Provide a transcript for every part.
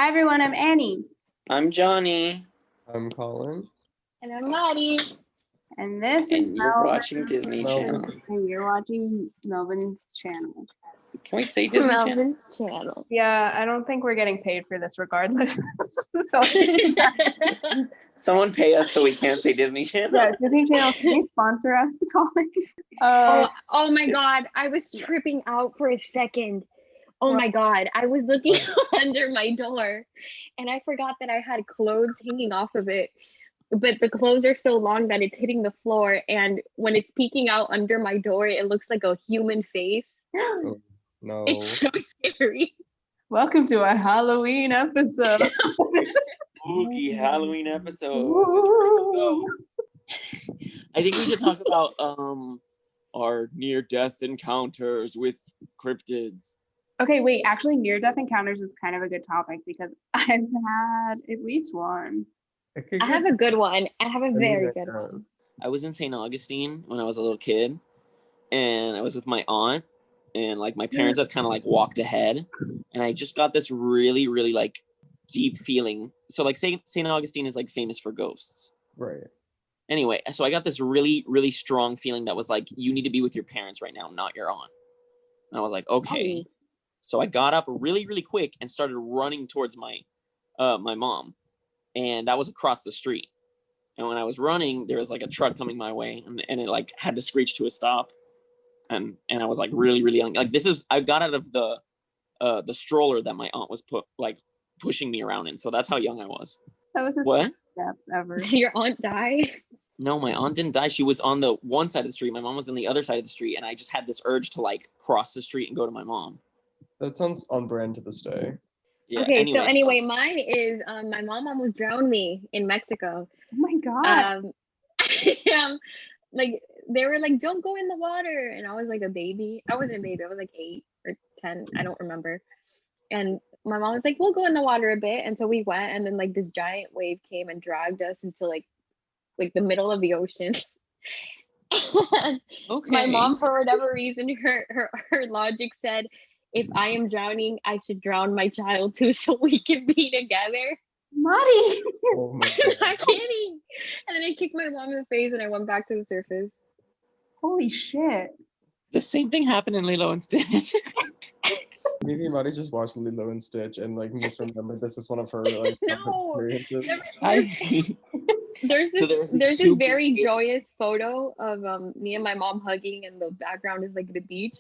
Hi everyone, I'm Annie. I'm Johnny. I'm Colin. And I'm Maddie. And this is And you're Melvin. watching Disney Channel. And you're watching Melvin's channel. Can we say Disney Channel? Melvin's channel. Yeah, I don't think we're getting paid for this regardless. So, Someone pay us so we can't say Disney Channel. yeah, Disney Channel, can you sponsor us, Colin? Oh my God. I was tripping out for a second. Oh my God. I was looking under my door and I forgot that I had clothes hanging off of it. But the clothes are so long that it's hitting the floor. And when it's peeking out under my door, it looks like a human face. Oh, no. It's so scary. Welcome to a Halloween episode. Spooky Halloween episode. Woo. I think we should talk about our near-death encounters with cryptids. Okay, wait, actually near-death encounters is kind of a good topic because I've had at least one. I have a good one. I have a very good one. I was in St. Augustine when I was a little kid, and I was with my aunt, and like my parents had kind of like walked ahead, and I just got this really, really like deep feeling. So like St. Augustine is like famous for ghosts. Right. Anyway, so I got this really, really strong feeling that was like, you need to be with your parents right now, not your aunt. And I was like, okay. So I got up really, really quick and started running towards my mom. And that was across the street. And when I was running, there was like a truck coming my way, and it like had to screech to a stop. And I was like really, really young. Like I got out of the stroller that my aunt was pushing me around in. So that's how young I was. That was his What? steps ever. Did your aunt die? No, my aunt didn't die. She was on the one side of the street. My mom was on the other side of the street. And I just had this urge to like cross the street and go to my mom. That sounds on brand to this day. Yeah, Okay, anyway, mine is my mom almost drowned me in Mexico. Oh my God. Like they were like, don't go in the water. And I was like a baby. I wasn't a baby, I was like 8 or 10. I don't remember. And my mom was like, we'll go in the water a bit. And so we went, and then like this giant wave came and dragged us into like the middle of the ocean. Okay. My mom, for whatever reason, her logic said, if I am drowning, I should drown my child too, so we can be together. Maddie. Oh my I'm God. not kidding. And then I kicked my mom in the face and I went back to the surface. Holy shit. The same thing happened in Lilo and Stitch. Maybe Maddie just watched Lilo and Stitch and like misremembered this is one of her like No. experiences. There's this two very joyous photo of me and my mom hugging, and the background is like the beach.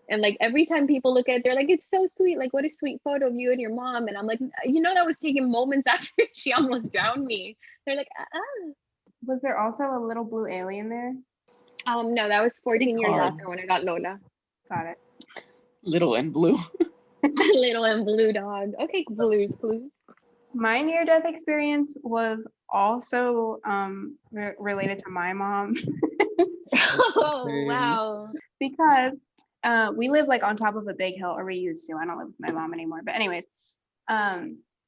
And like every time people look at it, they're like, it's so sweet. Like, what a sweet photo of you and your mom. And I'm like, that was taken moments after she almost drowned me. They're like, Was there also a little blue alien there? No, that was 14 years hard. after when I got Lola. Got it. Little and blue. Little and blue dog. Okay, blues, please. My near-death experience was also related to my mom Oh, Same. wow. because we live like on top of a big hill, or we used to. I don't live with my mom anymore. But anyways,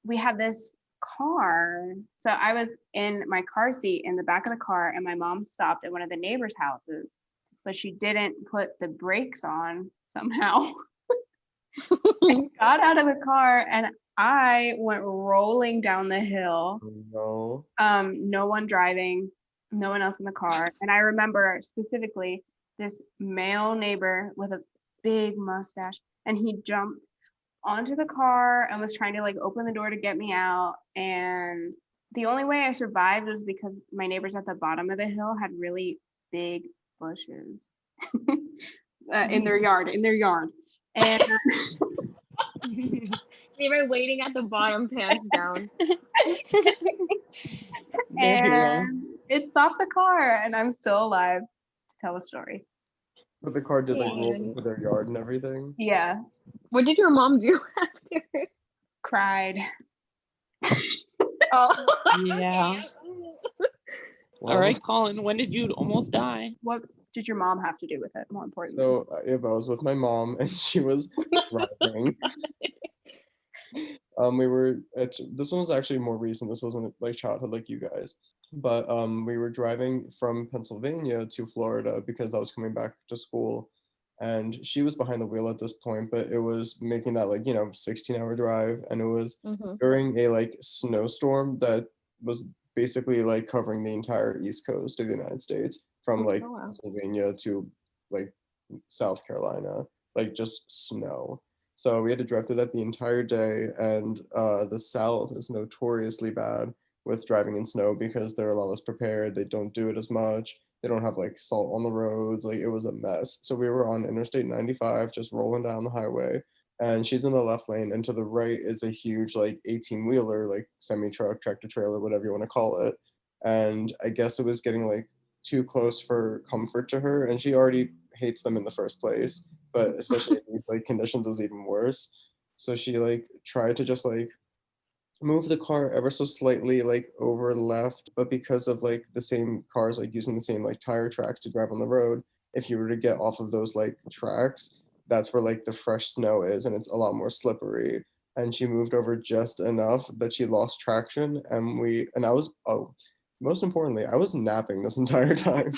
we had this car. So I was in my car seat in the back of the car, and my mom stopped at one of the neighbors' houses, but she didn't put the brakes on somehow. And got out of the car, and I went rolling down the hill. Oh, no. No one driving, no one else in the car. And I remember specifically this male neighbor with a big mustache, and he jumped onto the car and was trying to like open the door to get me out. And the only way I survived was because my neighbors at the bottom of the hill had really big bushes in their yard. And They were waiting at the bottom, pants down. and it stopped the car, and I'm still alive to tell the story. But the car did like roll Yeah. into their yard and everything. Yeah, What did your mom do after? cried. Oh, Yeah. Well, All right, Colin, when did you almost die? What did your mom have to do with it, more importantly? So if I was with my mom and she was driving, this one was actually more recent. This wasn't like childhood like you guys, but we were driving from Pennsylvania to Florida because I was coming back to school and she was behind the wheel at this point, but it was making that like, 16-hour drive, and it was Mm-hmm. during a like snowstorm that was basically like covering the entire east coast of the United States from like Oh, wow. Pennsylvania to like South Carolina, like just snow. So we had to drive through that the entire day, and the South is notoriously bad with driving in snow because they're a lot less prepared. They don't do it as much. They don't have like salt on the roads. Like it was a mess. So we were on Interstate 95, just rolling down the highway, and she's in the left lane, and to the right is a huge like 18-wheeler, like semi truck, tractor trailer, whatever you want to call it. And I guess it was getting like too close for comfort to her, and she already hates them in the first place. But especially in these like conditions, it was even worse. So she like tried to just like move the car ever so slightly like over left, but because of like the same cars like using the same like tire tracks to drive on the road, if you were to get off of those like tracks, that's where like the fresh snow is, and it's a lot more slippery. And she moved over just enough that she lost traction, and I was, oh, most importantly, I was napping this entire time.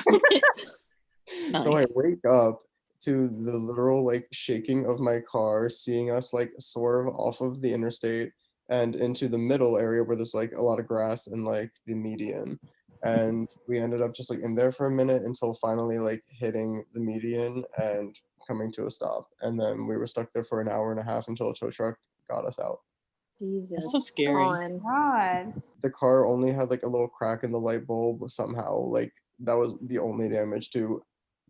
So I Nice. wake up to the literal like shaking of my car, seeing us like swerve off of the interstate and into the middle area where there's like a lot of grass and like the median. And we ended up just like in there for a minute until finally like hitting the median and coming to a stop. And then we were stuck there for an hour and a half until a tow truck got us out. Jesus. That's so scary. Colin. God. The car only had like a little crack in the light bulb somehow. Like that was the only damage to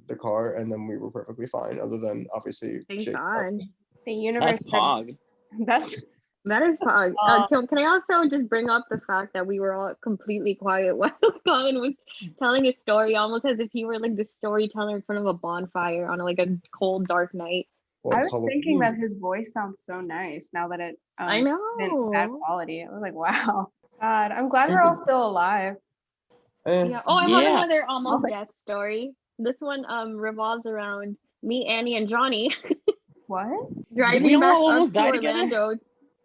the car, and then we were perfectly fine, other than obviously Thank shaking up. God. The universe. That's pog. That's That is fun. Can I also just bring up the fact that we were all completely quiet while Colin was telling his story, almost as if he were like the storyteller in front of a bonfire on like a cold, dark night. Well, I it's was thinking Halloween. that his voice sounds so nice now that it I isn't bad know. quality. I was like, wow. God, I'm glad we're all still alive. Yeah. Oh, I have Yeah. another almost Oh. death story. This one revolves around me, Annie, and Johnny What? Did we driving back all up almost to die together? Orlando.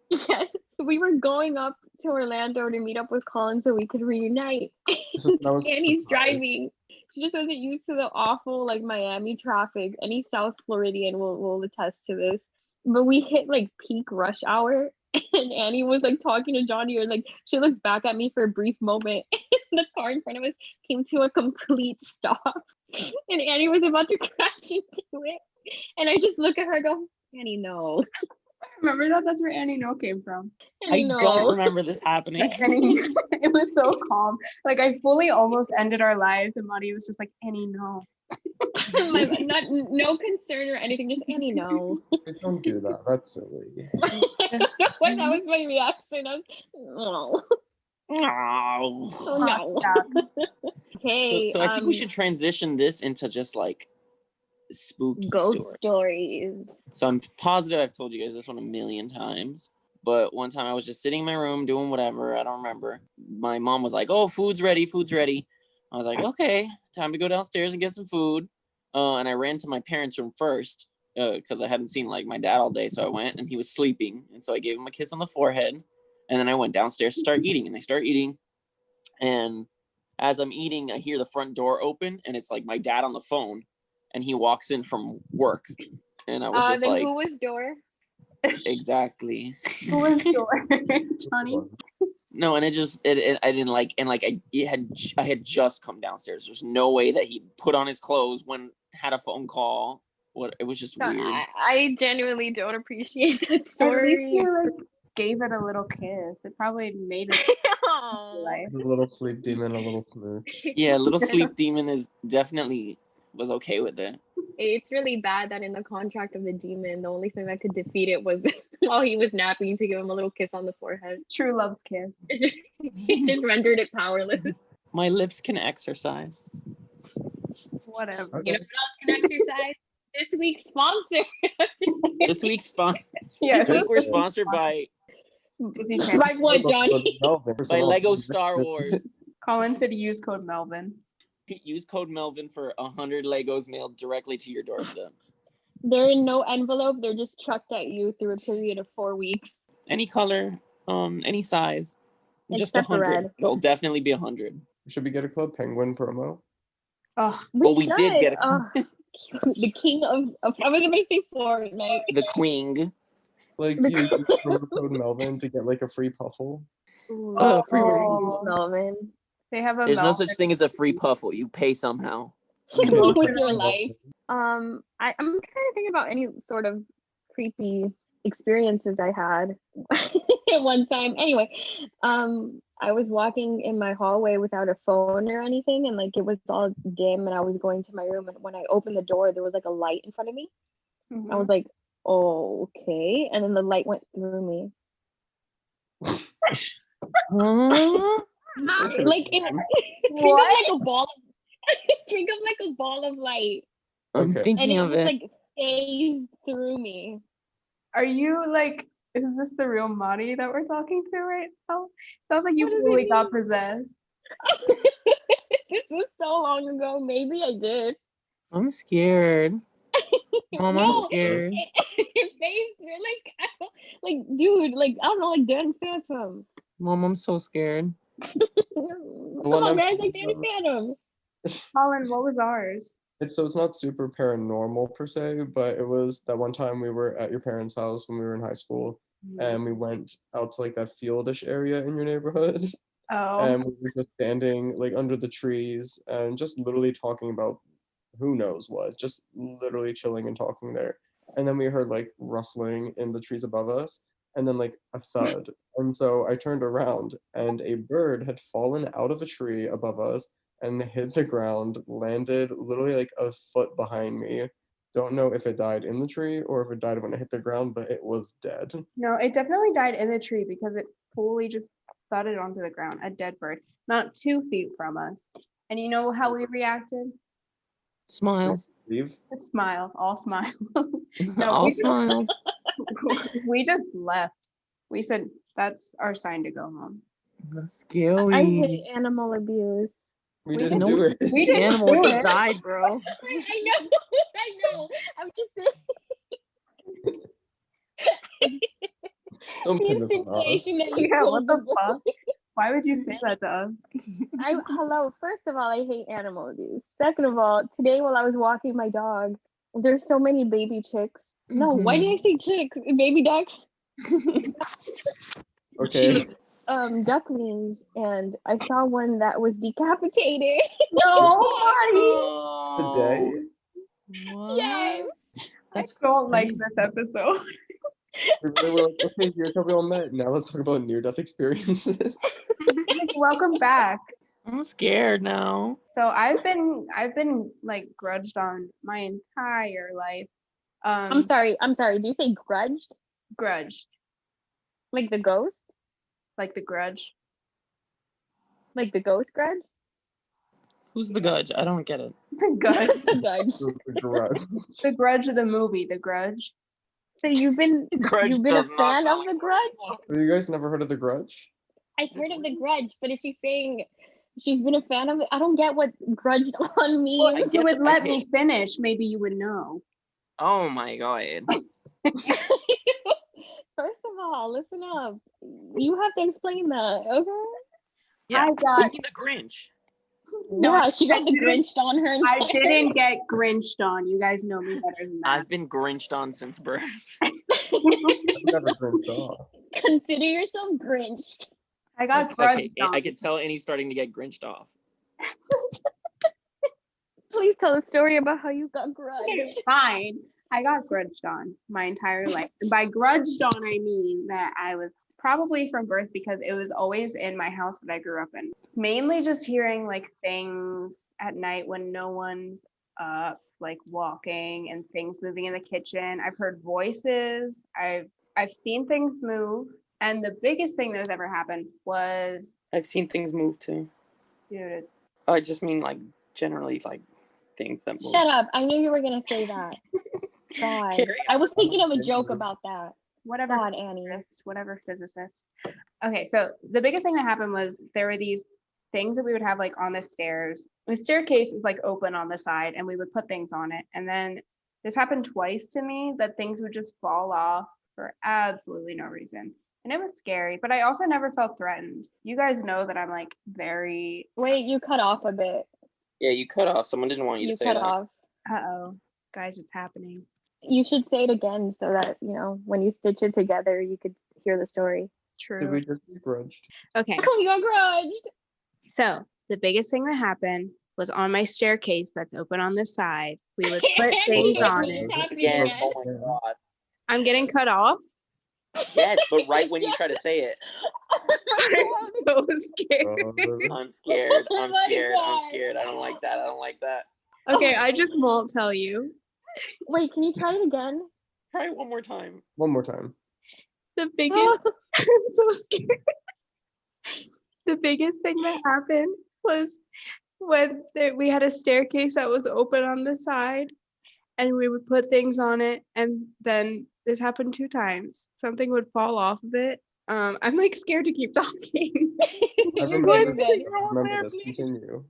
Yes, we were going up to Orlando to meet up with Colin so we could reunite. This is when I was Annie's surprised. driving. She just wasn't used to the awful like Miami traffic. Any South Floridian will attest to this. But we hit like peak rush hour, and Annie was like talking to Johnny, or like she looked back at me for a brief moment. The car in front of us came to a complete stop, and Annie was about to crash into it. And I just look at her and go, Annie, no. Remember that? That's where Annie No came from. Annie, I no. don't remember this happening. Annie, it was so calm. Like I fully almost ended our lives, and Monty was just like, Annie, no. No concern or anything, just Annie, no. Don't do that. That's silly. When that was my reaction, I was no. No. Oh, no. Stop. Okay. So I think we should transition this into just like spooky ghost story. stories. So I'm positive I've told you guys this one a million times. But one time I was just sitting in my room doing whatever. I don't remember. My mom was like, "Oh, food's ready. Food's ready." I was like, "Okay, time to go downstairs and get some food." And I ran to my parents' room first because I hadn't seen like my dad all day. So I went and he was sleeping. And so I gave him a kiss on the forehead. And then I went downstairs to start eating. And I start eating. And as I'm eating, I hear the front door open. And it's like my dad on the phone. And he walks in from work. And I was just Then like, who was door? exactly. Who was door? Johnny? No, and I didn't like, and like I had just come downstairs. There's no way that he put on his clothes had a phone call. It was just weird. I genuinely don't appreciate that At least story. you like gave it a little kiss. It probably made it Aw. life. A little sleep demon, a little smooch. Yeah, little sleep demon was okay with it. It's really bad that in the contract of the demon, the only thing that could defeat it was while he was napping to give him a little kiss on the forehead. True love's kiss. It just rendered it powerless. My lips can exercise. Whatever. You know what else can exercise? This week's sponsor. This week's sponsor. Yeah, This week we're sponsored by Disney Channel. Like what, Johnny? by Lego Star Wars. Colin said use code Melvin. Use code Melvin for 100 Legos mailed directly to your doorstep. They're in no envelope. They're just chucked at you through a period of 4 weeks. Any color, any size, just Except 100. red. It'll definitely be 100. Should we get a Club Penguin promo? Oh, Well, we did get a- the king of I was about to say Fortnite. The queen. Like The you use promo code Melvin to get like a free puffle. Free Oh, Melvin. they have a There's no Melvin. such thing as a free puffle. You pay somehow. With Emotional your life. I'm trying to think about any sort of creepy experiences I had at one time. Anyway, I was walking in my hallway without a phone or anything, and like it was all dim, and I was going to my room, and when I opened the door, there was like a light in front of me. I was like, oh, okay, and then the light went through me. Huh? Like it, think of What? like a ball of think of like a ball of light, I'm Okay. and thinking it of just it. like phased through me. Are you like, is this the real Monty that we're talking to right now? Sounds like you What does it fully got mean? possessed. This was so long ago. Maybe I did. I'm scared. Mom, I'm No, scared. it phased through like dude, like I don't know, like Dan Phantom. Mom, I'm so scared. Come one on, I'm guys, like thinking Dan Phantom. Colin, what was ours? It's not super paranormal per se, but it was that one time we were at your parents' house when we were in high school, and we went out to like that fieldish area in your neighborhood, Oh, and we were just standing like under the trees and just literally talking about who knows what, just literally chilling and talking there. And then we heard like rustling in the trees above us, and then like a thud. And so I turned around, and a bird had fallen out of a tree above us and hit the ground, landed literally like a foot behind me. Don't know if it died in the tree or if it died when it hit the ground, but it was dead. no, it definitely died in the tree because it fully just thudded onto the ground, a dead bird, not 2 feet from us. And you know how we reacted? Smiles. Leave. A smile, all smiles. No, All we smiles. we just left. We said that's our sign to go home. That's I scary. hate animal abuse. We We didn't didn't- do it. we didn't Animal do just it. died, bro. I know, I know. I'm just Don't the pin this on us. insinuation that you Yeah, what pulled the the fuck? Why would you say that to us? Hello. First of all, I hate animal abuse. Second of all, today while I was walking my dog, there's so many baby chicks. No, why did I say chicks? Baby ducks, Okay. ducklings, and I saw one that was decapitated. No, Today. What? Yes. That's I don't like crazy. this episode. We really were like, okay, here's how we all met. Now let's talk about near-death experiences. Welcome back. I'm scared now. So I've been like grudged on my entire life. I'm sorry. Do you say grudged? Grudged, Like the ghost? like the grudge. Like the ghost grudge? Who's the judge? I don't get it. The grudge. The grudge. The grudge. The grudge of the movie, The Grudge. So you've been Grudge a does not fan sound of like the grudge? Have you guys never heard of The Grudge? I've heard of the grudge, but if she's saying she's been a fan of it, I don't get what grudged on me. Well, I if get you would it, I let get me finish, maybe you would know. Oh my god. First of all, listen up. You have to explain that, okay? Yeah, I got- give me the Grinch. No, Yeah, she got I the didn't- Grinched on her. I entire- didn't get grinched on. You guys know me better than that. I've been Grinched on since birth. I've never grinched off. Consider yourself Grinched. I got Okay, grudged on. I can tell Annie's starting to get Grinched off. Please tell a story about how you got grudged. Fine. I got grudged on my entire life. And by grudged on, I mean that I was probably from birth because it was always in my house that I grew up in. Mainly just hearing like things at night when no one's up, like walking and things moving in the kitchen. I've heard voices. I've seen things move. And the biggest thing that has ever happened was, I've seen things move too. dude, it's I just mean like generally like things that move. Shut up. I knew you were going to say that. God. Carry I was thinking of a on. joke about that. whatever. God, Annie. Whatever physicist. Okay, so the biggest thing that happened was there were these things that we would have like on the stairs. The staircase is like open on the side and we would put things on it. And then this happened twice to me that things would just fall off for absolutely no reason. And it was scary, but I also never felt threatened. You guys know that I'm like very, Wait, you cut off a bit. Yeah, you cut off. Someone didn't want you to You say cut that. off. uh-oh. Guys, it's happening. You should say it again so that, when you stitch it together, you could hear the story. Did we True. just get grudged? Okay. You got grudged. So the biggest thing that happened was on my staircase that's open on the side. We would put things on it. Again, oh my god. I'm getting cut off. Yes, but right when you try to say it, I'm so scared. I'm scared. I'm Oh my scared. I'm God. scared. I don't like that. I don't like that. Okay, I just won't tell you. Wait, can you try it again? Try it one more time. One more time. The biggest, I'm so scared. The biggest thing that happened was when we had a staircase that was open on the side and we would put things on it, and then this happened 2 times. Something would fall off of it. I'm like scared to keep talking. I You're remember, good, you're good. I remember this. Continue.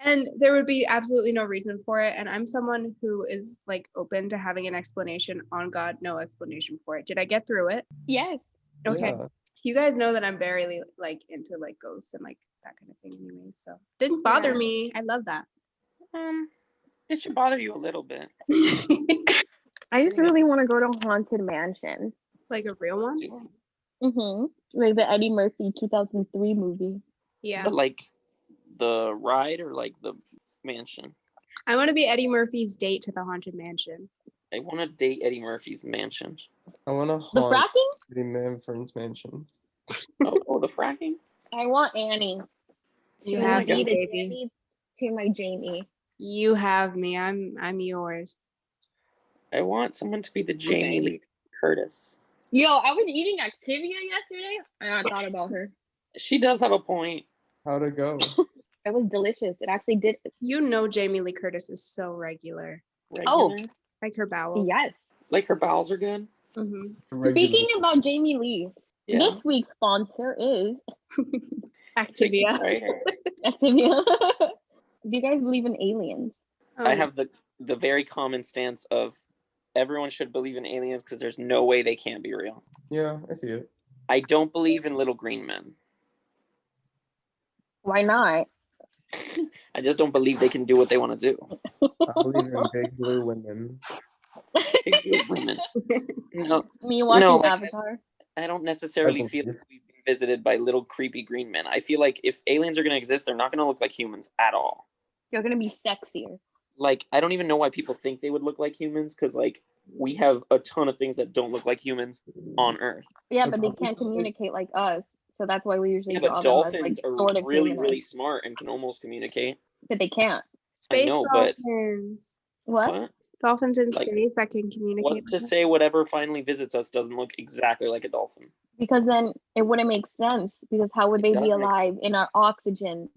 And there would be absolutely no reason for it. And I'm someone who is like open to having an explanation. On God, no explanation for it. Did I get through it? Yes. Okay. Yeah. You guys know that I'm very like into like ghosts and like that kind of thing anyway. So didn't bother Yeah. me. I love that. It should bother you a little bit. I just really want to go to Haunted Mansion. Like a real one? Like the Eddie Murphy 2003 movie. Yeah. But like the ride or like the mansion? I want to be Eddie Murphy's date to the Haunted Mansion. I want to date Eddie Murphy's mansion. I want to The haunt fracking? the Manfred's mansions. Oh, the fracking? I want Annie. You Oh my have God. me, the baby. Jamie to my Jamie. You have me. I'm yours. I want someone to be the Jamie Lee Curtis. Yo, I was eating Activia yesterday and I thought about her. She does have a point. How'd it go? It was delicious. It actually did. You know Jamie Lee Curtis is so regular. Oh. Regular. Like her bowels. Yes. Like her bowels are good. Mm-hmm. Speaking about Jamie Lee, Yeah. this week's sponsor is Activia. Right? Activia. Do you guys believe in aliens? I have the very common stance of everyone should believe in aliens because there's no way they can't be real. Yeah, I see it. I don't believe in little green men. Why not? I just don't believe they can do what they want to do. I believe in big blue women. Big blue women. No, Me watching No. Avatar. I don't necessarily feel like we've been visited by little creepy green men. I feel like if aliens are going to exist, they're not going to look like humans at all. You're gonna be sexier. Like, I don't even know why people think they would look like humans because, like, we have a ton of things that don't look like humans on Earth. Yeah, The but they problem can't is, like- communicate like us. So that's why we usually Yeah, draw but them as dolphins like are sort of really, humanoid. really smart and can almost communicate. But they can't. Space know, but- dolphins. What? But Dolphins in Like, space that can communicate. what's to with us. say whatever finally visits us doesn't look exactly like a dolphin? Because then it wouldn't make sense. Because how would they be does make alive in our oxygen?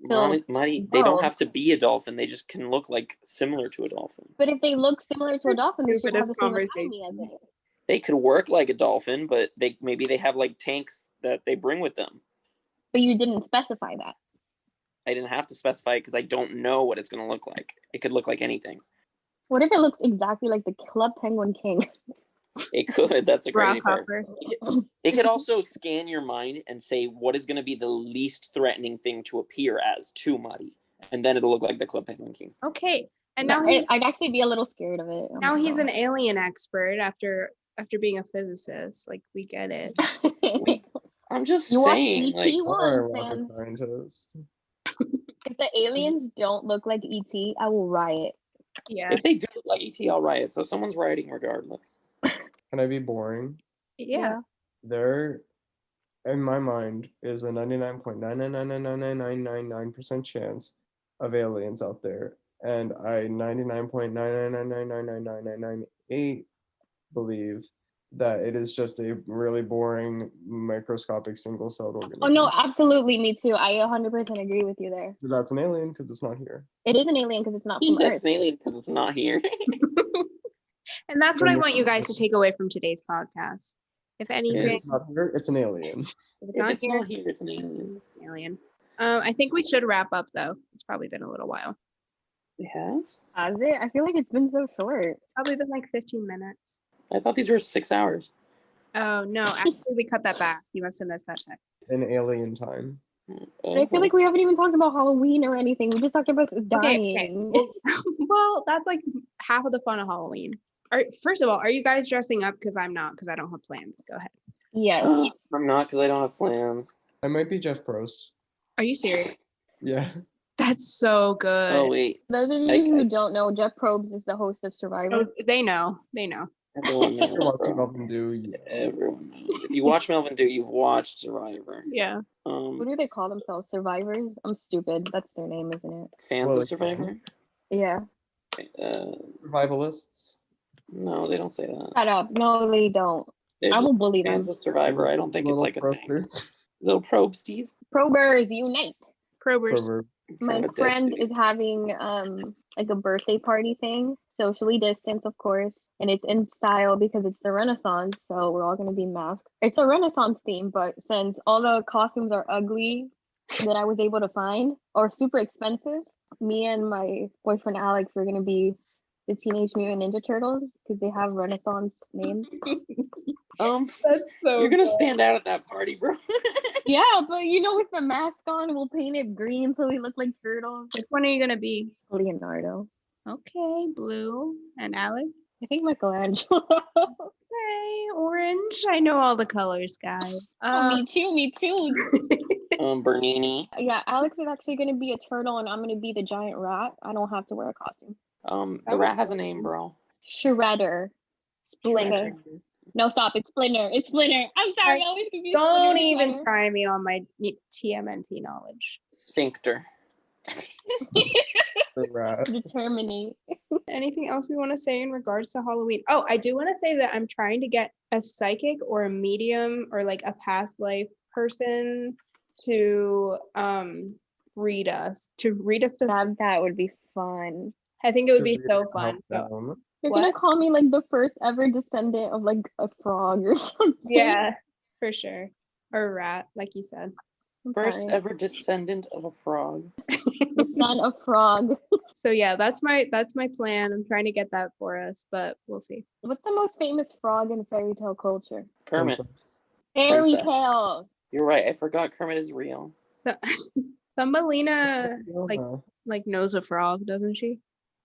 So, Marty, they don't world. have to be a dolphin. They just can look like similar to a dolphin. But if they look similar to a dolphin, they should have the Stupidest same conversation. anatomy as it. They could work like a dolphin, but maybe they have like tanks that they bring with them. But you didn't specify that. I didn't have to specify it because I don't know what it's going to look like. It could look like anything. What if it looks exactly like the Club Penguin King? It could. That's the crazy part. Grasshopper. It could also scan your mind and say what is going to be the least threatening thing to appear as to Marty, and then it'll look like the Club Penguin King. Okay. And No, now he's I'd actually be a little scared of it. now he's an alien expert after being a physicist. Like we get it. I'm just You watched saying, like, E.T. Or a once, rocket and scientist. if the aliens don't look like E.T., I will riot. Yeah. if they do look like ET, I'll riot. So someone's rioting regardless. Can I be boring? Yeah. There, in my mind, is a 99.9999999% chance of aliens out there, and I 99.999999998 believe that it is just a really boring microscopic single-celled organism. Oh no, absolutely, me too. I 100% agree with you there. That's an alien because it's not here. It is an alien because it's not from That's Earth. an alien because it's not here. And that's what I want you guys to take away from today's podcast. If If anything, it's not here, it's an alien. if it's If not it's here, not here, it's an alien. it's an alien. I think we should wrap up though. It's probably been a little while. It has? Has it? I feel like it's been so short. Probably been like 15 minutes. I thought these were 6 hours. Oh no, actually we cut that back. You must have missed that text. In alien time. But I feel like we haven't even talked about Halloween or anything. We just talked about dying. Well, that's like half of the fun of Halloween. First of all, are you guys dressing up? Because I'm not, because I don't have plans. Go ahead. Yes. I'm not because I don't have plans. I might be Jeff Prost. Are you serious? Yeah. That's so good. Oh wait, Those of you who don't know, Jeff Probst is the host of Survivor. Oh, they know. They know. everyone knows, After watching bro. Melvin do, Everyone knows. If you watch Melvin do, you've watched Survivor. Yeah. What do they call themselves? Survivors? I'm stupid. That's their name, isn't it? Fans Well, of like Survivor. fans? Yeah. Revivalists. No, they don't say that. Shut up. No, they don't. They're I will just bully fans them. of Survivor. I don't think it's Little like a thing. Prosters. Little probesties. Probers unite. Probers. Proverb. My friend is having like a birthday party thing, socially distanced, of course, and it's in style because it's the Renaissance, so we're all gonna be masked. It's a Renaissance theme, but since all the costumes are ugly that I was able to find or super expensive, me and my boyfriend Alex were gonna be the Teenage Mutant Ninja Turtles because they have Renaissance names. That's so You're gonna good. stand out at that party, bro. Yeah, but with the mask on, we'll paint it green so we look like turtles. Which one are you gonna be? Leonardo. Okay, blue and Alex. I think Michelangelo. Okay, orange. I know all the colors, guys. Me too. Bernini. Yeah, Alex is actually going to be a turtle and I'm going to be the giant rat. I don't have to wear a costume. The rat has a name, bro. Shredder. Splinter. No, stop. It's Splinter. It's Splinter. I'm sorry. I always confuse Splinter Don't and even Shredder. try me on my TMNT knowledge. Sphincter. The rat. Determinate. Anything else we want to say in regards to Halloween? Oh, I do want to say that I'm trying to get a psychic or a medium or like a past life person to read us to That would be fun. I think it would To be read so it fun. So, down. You're What? going to call me like the first ever descendant of like a frog or something. yeah, for sure. Or a rat, like you said. I'm First sorry. ever descendant of a frog. The son of frog. So yeah, that's my plan. I'm trying to get that for us, but we'll see. What's the most famous frog in fairy tale culture? Kermit. Princess. Fairy Princess. tale. You're right. I forgot Kermit is real. Thumbelina Tiana. like knows a frog, doesn't she?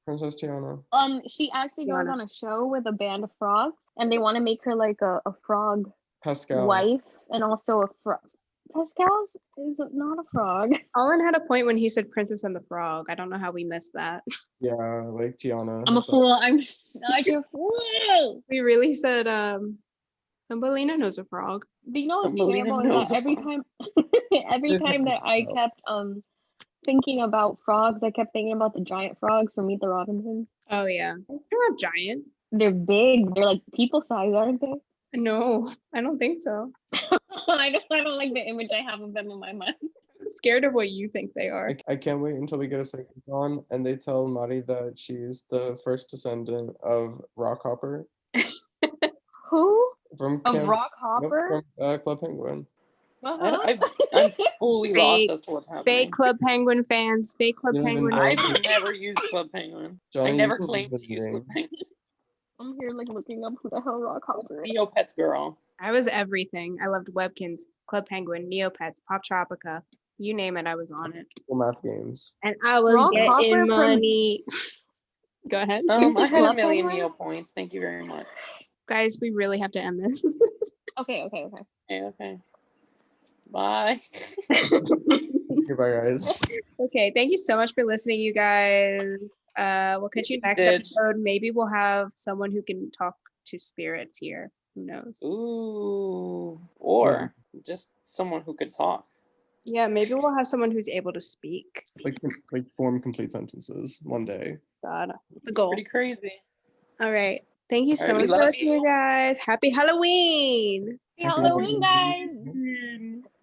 Princess Tiana. She actually goes Tiana. on a show with a band of frogs, and they want to make her like a frog Pascal. wife, and also a frog. Pascal's is not a frog. Colin had a point when he said Princess and the Frog. I don't know how we missed that. Yeah, like Tiana. I'm a So- fool. I'm such a fool. We really said Thumbelina knows a frog. But you know what's Thumbelina terrible knows is a that every frog. time, every time that I kept thinking about frogs, I kept thinking about the giant frogs from Meet the Robinsons. Oh yeah. They're not giant. They're big. They're like people size, aren't they? No, I don't think so. I don't like the image I have of them in my mind. I'm scared of what you think they are. I can't wait until we get a second on and they tell Mari that she's the first descendant of Rockhopper Who? from Of Camp- Rock nope, Hopper? from Club Penguin. I'm fully lost as to what's happening. Fake Club Penguin fans. Fake Club You don't even Penguin. know. I've never used Club Penguin. Johnny, I you never could claimed be to use Club visiting. Penguin. I'm here like looking up who the hell Rock Hopper is. Neopets girl. I was everything. I loved Webkins, Club Penguin, Neopets, Pop Tropica. You name it, I was on it. Math games. And I was Rock Hopper getting from- money. Go ahead. You I said had a Club million Penguin? Neo points. Thank you very much. Guys, we really have to end this. Okay. Okay. Bye. Goodbye, guys. Okay, thank you so much for listening, you guys. We'll catch you next did. episode. Maybe we'll have someone who can talk to spirits here. Who knows? Ooh. Or just someone who could talk. Yeah, maybe we'll have someone who's able to speak. Like form complete sentences one day. God, the goal. Pretty crazy. All right. Thank you so All right, much we for love listening, you guys. Happy Halloween. Happy Halloween, guys.